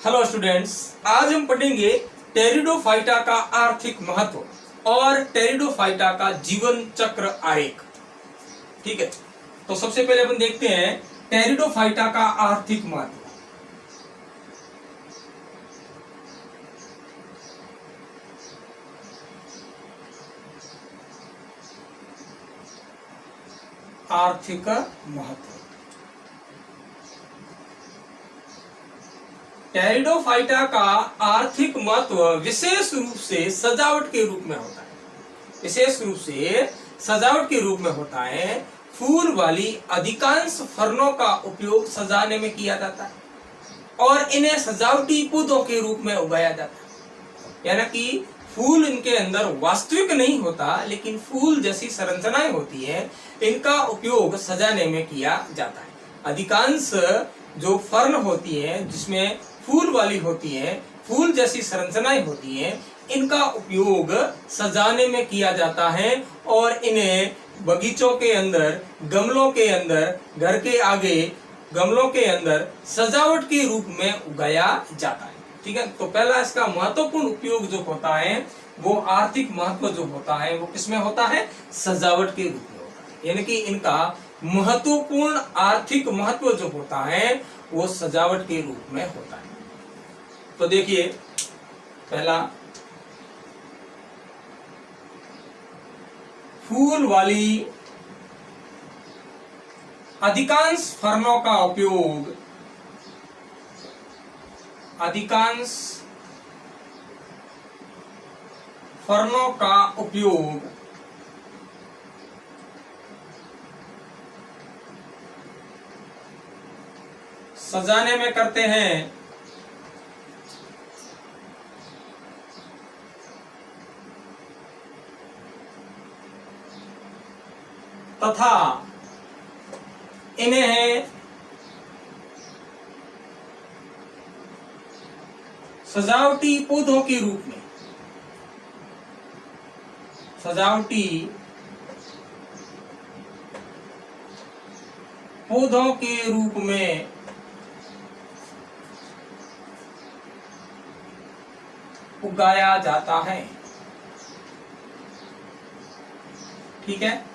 Hello students, आज हम पढ़ेंगे टेरिडोफाइटा का आर्थिक महत्व और टेरिडोफाइटा का जीवन चक्र आरेख। ठीक है, तो सबसे पहले अपन देखते हैं टेरिडोफाइटा का आर्थिक महत्व। आर्थिक महत्व टेरिडोफाइटा का आर्थिक महत्व विशेष रूप से सजावट के रूप में होता है। विशेष रूप से सजावट के रूप में होता है। फूल वाली अधिकांश फर्नों का उपयोग सजाने में किया जाता है और इन्हें सजावटी पौधों के रूप में उगाया जाता है। यानी कि फूल इनके अंदर वास्तविक नहीं होता, लेकिन फूल जैसी संरचनाएं होती है, इनका उपयोग सजाने में किया जाता है। अधिकांश जो फर्न होती है जिसमें फूल वाली होती है, फूल जैसी संरचनाएं होती हैं, इनका उपयोग सजाने में किया जाता है और इन्हें बगीचों के अंदर, गमलों के अंदर, घर के आगे गमलों के अंदर सजावट के रूप में उगाया जाता है। ठीक है, तो पहला इसका महत्वपूर्ण उपयोग जो होता है वो आर्थिक महत्व जो होता है वो किसमें होता है? सजावट के रूप में होता है। यानी कि इनका महत्वपूर्ण आर्थिक महत्व जो होता है वो सजावट के रूप में होता है। तो देखिए, पहला फूल वाली अधिकांश फर्नों का उपयोग, अधिकांश फर्नों का उपयोग सजाने में करते हैं तथा इन्हें सजावटी पौधों के रूप में, सजावटी पौधों के रूप में उगाया जाता है। ठीक है,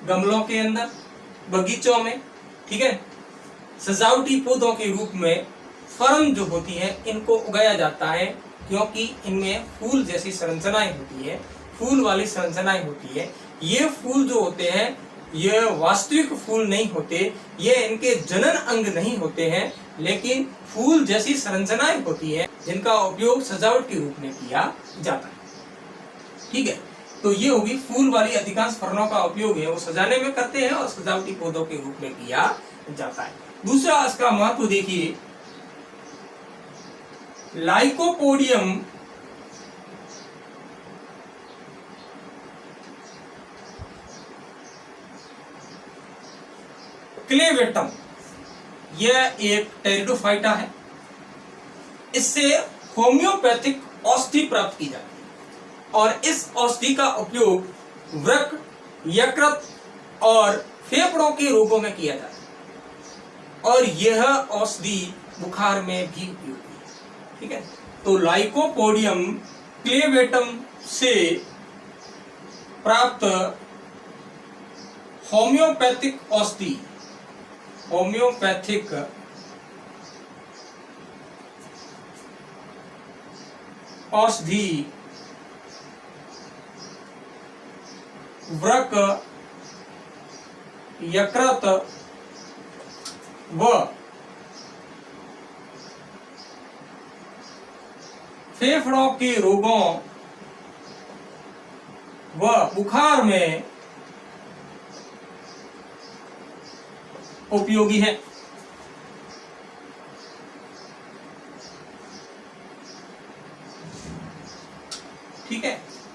गमलों के अंदर, बगीचों में। ठीक है, सजावटी पौधों के रूप में फर्न जो होती है इनको उगाया जाता है, क्योंकि इनमें फूल जैसी संरचनाएं होती है, फूल वाली संरचनाएं होती है। ये फूल जो होते हैं ये वास्तविक फूल नहीं होते, ये इनके जनन अंग नहीं होते हैं, लेकिन फूल जैसी संरचनाएं होती है जिनका उपयोग सजावट के रूप में किया जाता है। ठीक है, तो ये होगी फूल वाली अधिकांश फर्नों का उपयोग है वो सजाने में करते हैं और सजावटी पौधों के रूप में किया जाता है। दूसरा इसका महत्व देखिए, लाइकोपोडियम क्लेवेटम, यह एक टेरिडोफाइटा है। इससे होम्योपैथिक औषधि प्राप्त की जाती है और इस औषधि का उपयोग वृक्क, यकृत और फेफड़ों के रोगों में किया जाता है और यह औषधि बुखार में भी उपयोगी है। ठीक है, तो लाइकोपोडियम क्लेवेटम से प्राप्त होम्योपैथिक औषधि, होम्योपैथिक औषधि वृक्क, यकृत व फेफड़ों के रोगों व बुखार में उपयोगी है। ठीक है,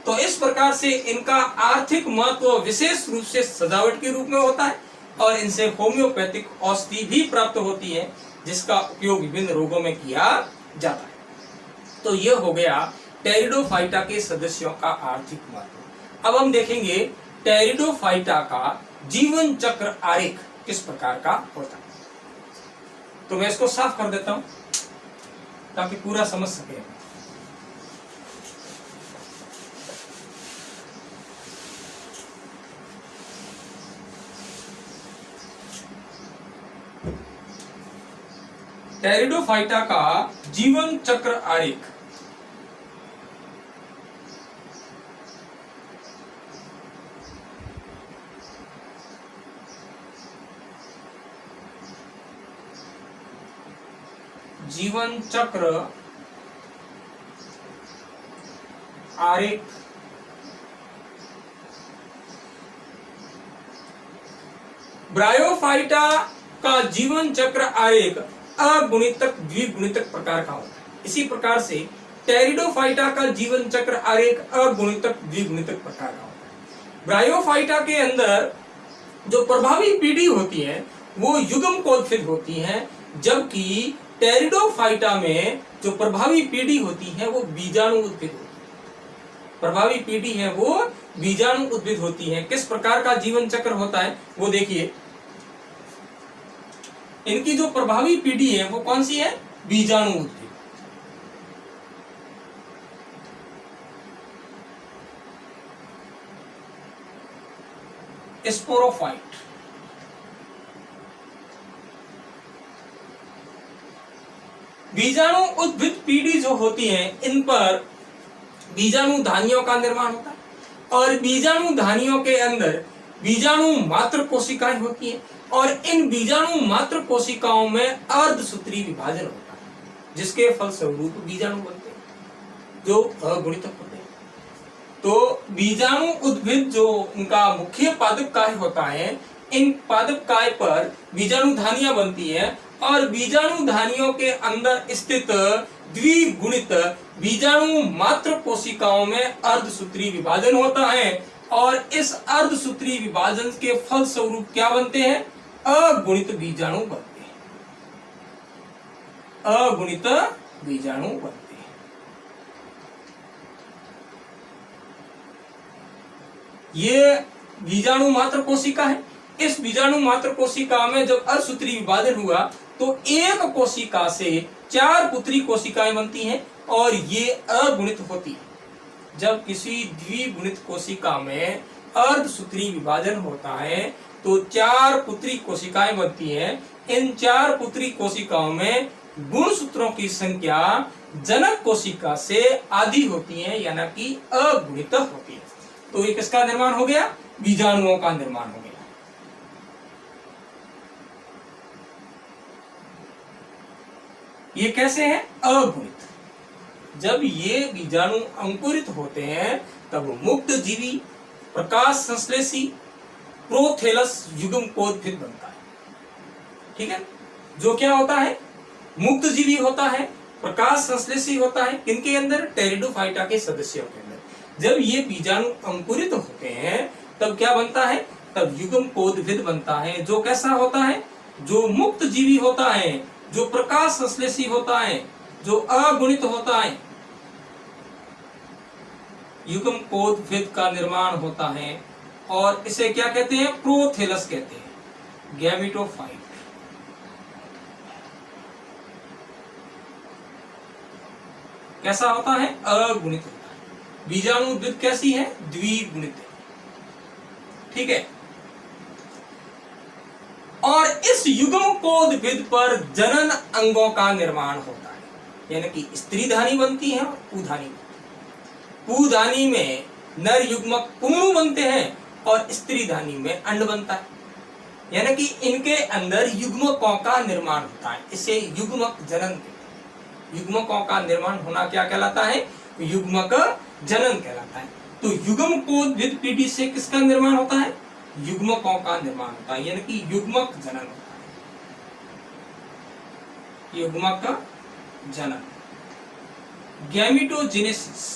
तो इस प्रकार से इनका आर्थिक महत्व विशेष रूप से सजावट के रूप में होता है और इनसे होम्योपैथिक औषधि भी प्राप्त होती है जिसका उपयोग विभिन्न रोगों में किया जाता है। तो यह हो गया टेरिडोफाइटा के सदस्यों का आर्थिक महत्व। अब हम देखेंगे टेरिडोफाइटा का जीवन चक्र आरेख किस प्रकार का होता है। तो मैं इसको साफ कर देता हूं। ताकि पूरा समझ सके। टेरिडोफाइटा का जीवन चक्र आरेख। जीवन चक्र आरेख ब्रायोफाइटा का जीवन चक्र आरेख अगुणितक द्विगुणितक प्रकार का होता है। इसी प्रकार से टेरिडोफाइटा का जीवन चक्र आरेख अगुणितक द्विगुणितक प्रकार का होता है। ब्रायोफाइटा के अंदर जो प्रभावी पीढ़ी होती है वो युग्म कोदफिद होती है, जबकि टेरिडोफाइटा में जो प्रभावी पीढ़ी होती है वो बीजाणु उद्भिद होती है। प्रभावी पीढ़ी है वो बीजाणु उद्भिद होती है। किस प्रकार का जीवन चक्र होता है वो देखिए। इनकी जो प्रभावी पीढ़ी है वो कौन सी है? बीजाणु उद्भिद। स्पोरोफाइट, बीजाणु उद्भिद पीढ़ी जो होती है इन पर बीजाणु धानियों का निर्माण होता है, और बीजाणु धानियों के अंदर बीजाणु मात्र कोशिकाएं होती हैं, और इन बीजाणु मात्र कोशिकाओं में अर्धसूत्री विभाजन होता है, जिसके फलस्वरूप बीजाणु बनते हैं जो अगुणितक होते हैं। तो बीजाणु उद्भिद जो उनका मुख्य पादप काय होता है, इन पादप काय पर बीजाणु धानियां बनती है, और बीजाणु धानियों के अंदर स्थित द्विगुणित बीजाणु मात्र कोशिकाओं में अर्धसूत्री विभाजन होता है, और इस अर्धसूत्री विभाजन के फलस्वरूप क्या बनते हैं? अगुणित बीजाणु बनते हैं। अगुणित बीजाणु बनते हैं। ये बीजाणु मात्र कोशिका है। इस बीजाणु मात्र कोशिका में जब अर्धसूत्री विभाजन हुआ तो एक कोशिका से 4 पुत्री कोशिकाएं बनती हैं, और ये अगुणित होती है। जब किसी द्विगुणित कोशिका में अर्धसूत्री विभाजन होता है तो 4 पुत्री कोशिकाएं बनती हैं। इन 4 पुत्री कोशिकाओं में गुणसूत्रों की संख्या जनक कोशिका से आधी होती है, यानी कि अगुणित होती है। तो ये किसका निर्माण हो गया? बीजाणुओं का निर्माण हो गया। ये कैसे है? अगुणित। जब ये बीजाणु अंकुरित होते हैं तब मुक्त जीवी प्रकाश संश्लेषी प्रोथेलस युग्म कोदफिद बनता है। ठीक है, जो क्या होता है? मुक्त जीवी होता है, प्रकाश संश्लेषी होता है। किनके अंदर? टेरिडोफाइटा के सदस्यों के अंदर। जब ये बीजाणु अंकुरित होते हैं तब क्या बनता है? तब युग्म कोदफिद बनता है, जो कैसा होता है? जो मुक्त जीवी होता है, जो प्रकाश संश्लेषी होता है, जो अगुणित होता है। युग्म कोदफिद का निर्माण होता है, और इसे क्या कहते हैं? प्रोथेलस कहते हैं। गैमेटोफाइट। कैसा होता है? अगुणित होता है। बीजाणु उद्भिद कैसी है? द्विगुणित है। ठीक है, और इस युग्म कोदफिद पर जनन अंगों का निर्माण होता है, यानी कि स्त्री धानी बनती है और पुधानी। पुधानी में नर युग्मक पुंगणु बनते हैं और स्त्री धानी में अंड बनता है, यानी कि इनके अंदर युग्मकों का निर्माण होता है। इसे युग्मक जनन कहते हैं। युग्मकों का निर्माण होना क्या कहलाता है? युग्मक जनन कहलाता है। तो युग्म कोदफिद पीढ़ी से किसका निर्माण होता है? युग्मकों का निर्माण होता है, यानी कि युग्मक जनन होता है। युग्मक जनन, गैमेटोजेनेसिस।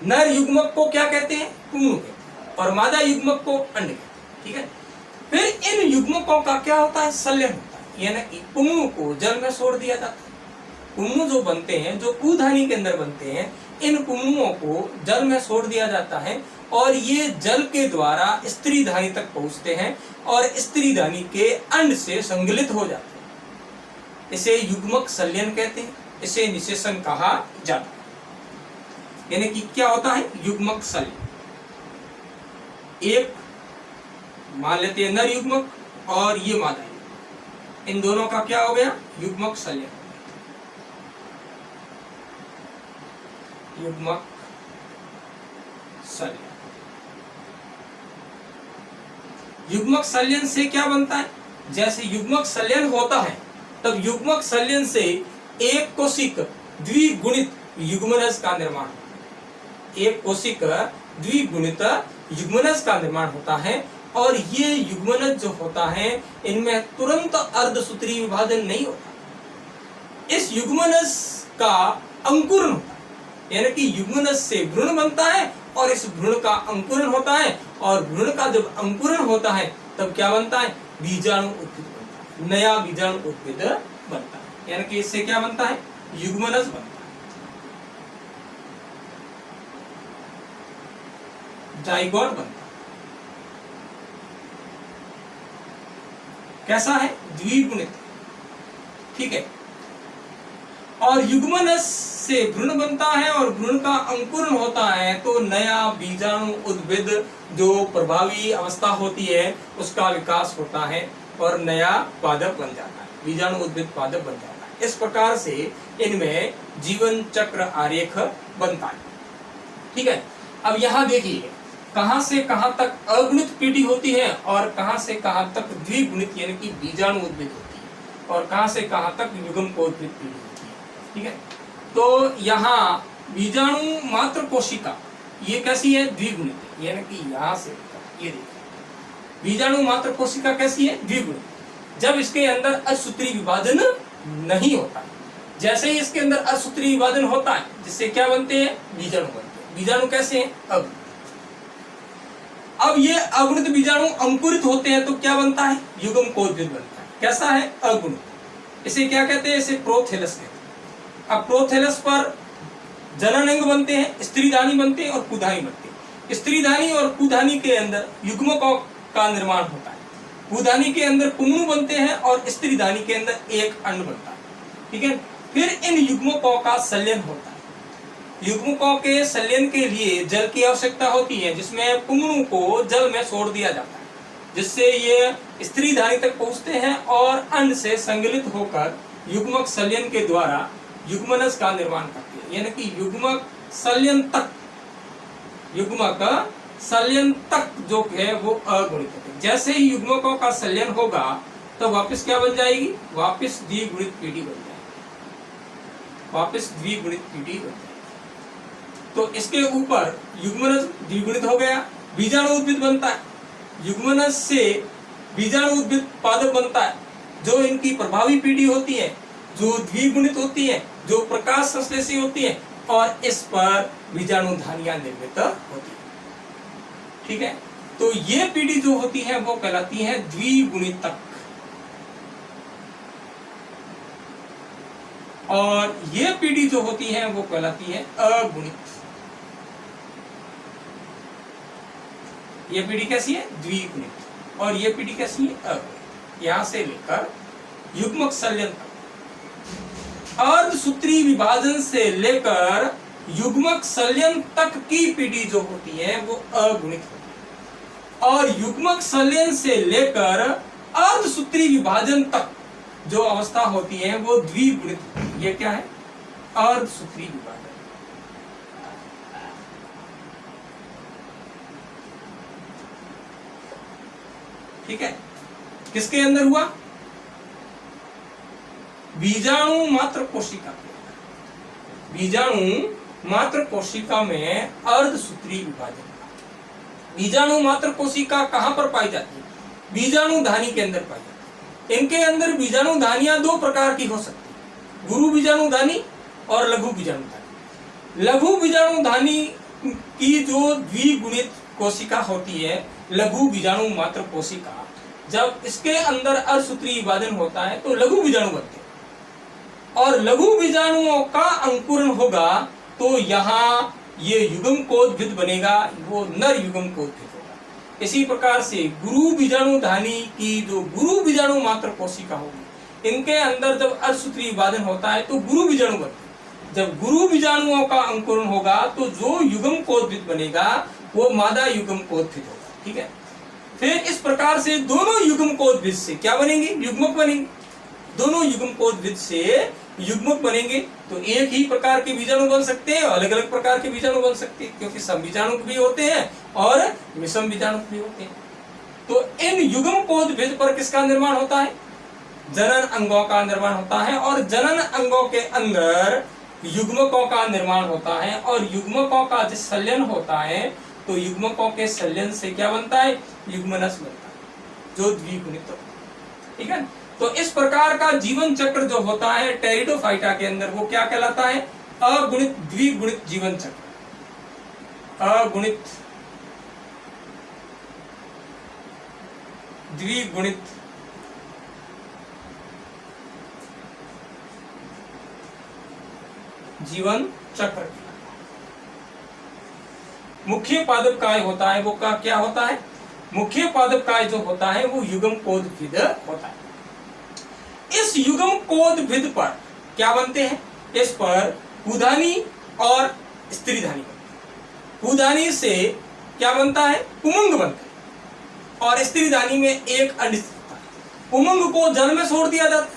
नर युग्मक को क्या कहते हैं? पुंगणु कहते हैं, और मादा युग्मक को अंड कहते हैं। ठीक है, फिर इन युग्मकों का क्या होता है? संलयन होता है, यानी कि पुंगणु को जल में छोड़ दिया जाता है। पुंगणु जो बनते हैं, जो पुधानी के अंदर बनते हैं, इन पुंगुओं को जल में छोड़ दिया जाता है और ये जल के द्वारा स्त्रीधानी तक पहुंचते हैं और स्त्रीधानी के अंड से संगलित हो जाते हैं। इसे युग्मक संलयन कहते हैं, इसे निषेचन कहा जाता है। यानी कि क्या होता है युग्मक संलयन? एक मान लेते हैं नर युग्मक और ये मादा युग्मक, इन दोनों का क्या हो गया युग्मक संलयन। युग्मक संलयन, युग्मक संलयन से क्या बनता है? जैसे युग्मक संलयन होता है तब युग्मक संलयन से एक कोशिक द्विगुणित युग्मनज का निर्माण होता है। एक कोशिक द्विगुणित युग्मनज का निर्माण होता है और ये युग्मनज जो होता है इनमें तुरंत अर्धसूत्री विभाजन नहीं होता। इस युग्मनज का अंकुरण होता है, यानी कि युग्मनज से भ्रूण बनता है और इस भ्रूण का अंकुरण होता है और भ्रूण का जब अंकुरण होता है तब क्या बनता है बीजाणु उद्भिद बनता है, नया बीजाणु उद्भिद बनता है। यानी कि इससे क्या बनता है युग्मनज बनता है। जाइगोट बनता है। कैसा है द्विगुणित, ठीक है। और युग्मनज से भ्रूण बनता है और भ्रूण का अंकुरण होता है तो नया बीजाणु उद्भिद जो प्रभावी अवस्था होती है उसका विकास होता है और नया पादप बन जाता है, बीजाणु उद्भिद पादप बन जाता है। इस प्रकार से इनमें जीवन चक्र आरेख बनता है, ठीक है। अब यहाँ देखिए कहां से कहां तक अगुणित पीढ़ी होती है और कहां से कहां तक द्विगुणित यानी कि बीजाणु उद्भिद होती है और कहां से कहां तक युग्मकोद्भिद पीढ़ी होती है, ठीक है। तो यहाँ बीजाणु मात्र कोशिका ये कैसी है द्विगुणित है, यानी कि यहाँ से ये देखिए बीजाणु मात्र कोशिका कैसी है द्विगुणित। जब इसके अंदर असूत्री विभाजन नहीं होता, जैसे ही इसके अंदर असूत्री विभाजन होता है जिससे क्या बनते हैं बीजाणु बनते हैं। बीजाणु कैसे हैं अगुणित। अब ये अगुणित बीजाणु अंकुरित होते हैं तो क्या बनता है युग्मकोद्भिद बनता है। कैसा है अगुणित। इसे क्या कहते हैं, इसे प्रोथेलस कहते हैं। अब प्रोथेलस पर जननांग बनते हैं, स्त्रीधानी बनते हैं और कुधानी बनते हैं। स्त्रीधानी और कुधानी के अंदर युग्मकों का निर्माण होता है। कुधानी के अंदर पुंगनु बनते हैं और स्त्रीधानी के अंदर एक अंड बनता है, ठीक है। फिर इन युग्मकों का संलयन होता है। युग्मकों के संलयन के लिए जल की आवश्यकता होती है जिसमें पुंगनु को जल में छोड़ दिया जाता है जिससे ये स्त्रीधानी तक पहुंचते हैं और अंड से संगलित होकर युग्मक संलयन के द्वारा युग्मनज का निर्माण करते हैं। यानी कि युग्मक संलयन तक जो है वो अगुणित है। जैसे ही युग्मकों का संलयन होगा तो वापस क्या बन जाएगी, वापस द्विगुणित पीढ़ी बन जाएगी, वापस द्विगुणित पीढ़ी बन जाएगी। तो इसके ऊपर युग्मनज द्विगुणित हो गया, बीजाणु उद्भिद बनता है। युग्मनज से बीजाणु उद्भिद पादप बनता है जो इनकी प्रभावी पीढ़ी होती है, जो द्विगुणित होती है, जो प्रकाश संश्लेषी होती है और इस पर बीजाणु धानियां निर्मित होती है, ठीक है। तो ये पीढ़ी जो होती है वो कहलाती है द्विगुणितक और ये पीढ़ी जो होती है वो कहलाती है अगुणित। ये पीढ़ी कैसी है द्विगुणित और ये पीढ़ी कैसी है अगुणित। यहां से लेकर युग्मक संलयन तक, अर्धसूत्री विभाजन से लेकर युग्मक संलयन तक की पीढ़ी जो होती है वो अगुणित होती है और युग्मक संलयन से लेकर अर्धसूत्री विभाजन तक जो अवस्था होती है वो द्विगुणित होती है। ये क्या है अर्धसूत्री विभाजन, ठीक है। किसके अंदर हुआ, बीजाणु मात्र कोशिका, बीजाणु मात्र कोशिका में अर्धसूत्री विभाजन। बीजाणु मात्र कोशिका कहां पर पाई जाती है, बीजाणु धानी के अंदर पाई जाती है। इनके अंदर बीजाणु धानियां दो प्रकार की हो सकती है, गुरु बीजाणु धानी और लघु बीजाणु धानी। लघु बीजाणु धानी की जो द्विगुणित कोशिका होती है, लघु बीजाणु मात्र कोशिका, जब इसके अंदर अर्धसूत्री विभाजन होता है तो लघु बीजाणु बनते हैं और लघु बीजाणुओं का अंकुरण होगा तो यहाँ ये युग्मकोद्भिद बनेगा, वो नर युग्मकोद्भिद होगा। इसी प्रकार से गुरु बीजाणु धानी की जो गुरु बीजाणु मात्र कोशिका होगी, इनके अंदर जब अर्धसूत्री विभाजन होता है तो गुरु बीजाणु बनते हैं। जब गुरु बीजाणुओं का अंकुरण होगा तो जो युग्मकोद्भिद बनेगा वो मादा युग्मकोद्भिद होगा। ठीक है, फिर इस प्रकार से दोनों युग्मकोद्भिद से क्या बनेंगे? युग्मक बनेंगे। दोनों युग्मकोद्भिद से युग्मक बनेंगे तो एक ही प्रकार के बीजाणु बन सकते हैं, अलग अलग प्रकार के बीजाणु बन सकते हैं, क्योंकि सम बीजाणु भी होते हैं और विषम बीजाणु भी होते हैं। तो इन युग्मकोद्भिद पर किसका निर्माण होता है? जनन अंगों का निर्माण होता है, और जनन अंगों के अंदर युग्मकों का निर्माण होता है, और युग्मकों का जो संलयन होता है तो युग्मकों के संलयन से क्या बनता है? युग्मनस बनता है, जो द्विगुणित होता है। ठीक है, तो इस प्रकार का जीवन चक्र जो होता है टेरिडोफाइटा के अंदर, वो क्या कहलाता है? अगुणित द्विगुणित जीवन चक्र। अगुणित द्विगुणित जीवन चक्र। मुख्य पादप काय होता है, वो का क्या होता है? मुख्य पादप काय जो होता है वो युग्मकोद्भिद होता है। इस युग्मकोद्भिद पर क्या बनते हैं? इस पर पुधानी और स्त्रीधानी बनते हैं। पुधानी से क्या बनता है? पुमंग बनता है, और स्त्रीधानी में एक अंड होता है। पुमंग को जल में छोड़ दिया जाता है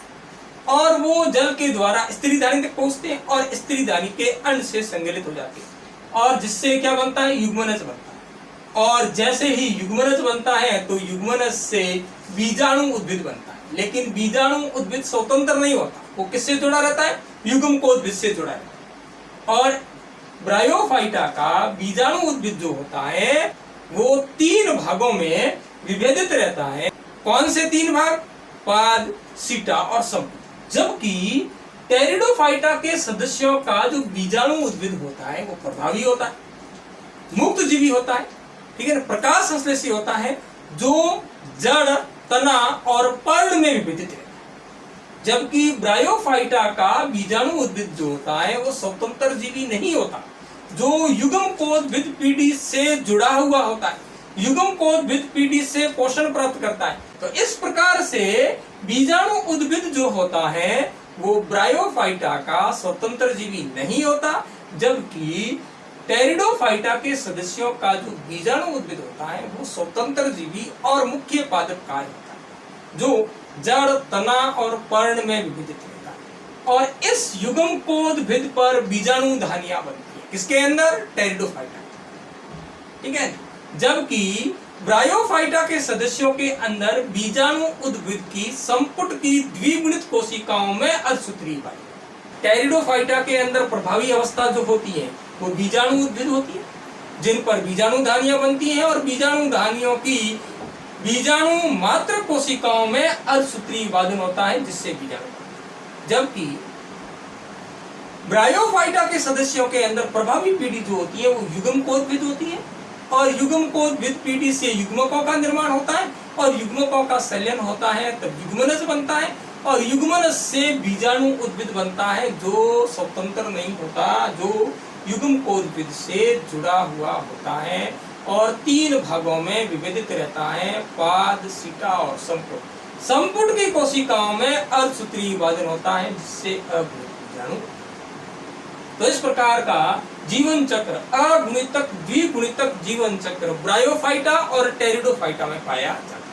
और वो जल के द्वारा स्त्रीधानी तक पहुंचते हैं और स्त्रीधानी के अंड से संगलित हो जाते हैं, और जिससे क्या बनता है? युग्मनज बनता है। और जैसे ही युग्मनज बनता है तो युग्मनज से बीजाणु उद्भिद बनता है। लेकिन बीजाणु उद्भिद स्वतंत्र नहीं होता, वो किससे जुड़ा रहता है? युग्मकोद्भिद से जुड़ा रहता है। और ब्रायोफाइटा का बीजाणु उद्भिद जो होता है वो 3 भागों में विभेदित रहता है। कौन से 3 भाग? पाद, सीटा और संपुट। जबकि टेरिडोफाइटा के सदस्यों का जो बीजाणु उद्भिद होता है वो प्रभावी होता है, मुक्त जीवी होता है। ठीक है ना, प्रकाश संश्लेषी होता है, जो जड़, तना और पर्ण में विभेदित रहता है। जबकि ब्रायोफाइटा का बीजाणु उद्भिद जो होता है वो स्वतंत्र जीवी नहीं होता, जो युग्मकोद्भिद पीढ़ी से जुड़ा हुआ होता है, युग्मकोद्भिद पीढ़ी से पोषण प्राप्त करता है। तो इस प्रकार से बीजाणु उद्भिद जो होता है वो ब्रायोफाइटा का स्वतंत्र जीवी नहीं होता, जबकि टेरिडोफाइटा के सदस्यों का जो बीजाणु उद्भिद होता है वो स्वतंत्र जीवी और मुख्य पादप काय होता है, जो जड़, तना और पर्ण में विभेदित रहता है। और इस युग्मकोद्भिद पर बीजाणु धानियां बनती है। किसके अंदर? टेरिडोफाइटा। ठीक है, जबकि ब्रायोफाइटा के सदस्यों के अंदर बीजाणु उद्भिद की संपुट की द्विगुणित कोशिकाओं में अर्धसूत्री पाई। टेरिडोफाइटा के अंदर प्रभावी अवस्था जो होती है वो बीजाणु उद्भिद होती है, जिन पर बीजाणु धानियां बनती हैं, और बीजाणु धानियों की बीजाणु मात्र कोशिकाओं में अर्धसूत्री विभाजन होता है, जिससे बीजाणु। जबकि ब्रायोफाइटा के सदस्यों के अंदर प्रभावी पीढ़ी जो होती है वो युग्मकोद्भिद होती है, और युग्मकोद्भिद पीढ़ी से युग्मकों का निर्माण होता है, और युग्मकों का संलयन होता है तब युग्मनज बनता है, और युग्मनज से बीजाणु उद्भिद बनता है, जो स्वतंत्र नहीं होता, जो युग्मकोद्भिद से जुड़ा हुआ होता है, और 3 भागों में विभेदित रहता है, पाद, सीटा और संपुट। संपुट की कोशिकाओं में अर्धसूत्री विभाजन होता है, जिससे अगुणित बीजाणु। तो इस प्रकार का जीवन चक्र, अगुणितक द्विगुणितक जीवन चक्र ब्रायोफाइटा और टेरिडोफाइटा में पाया जाता है।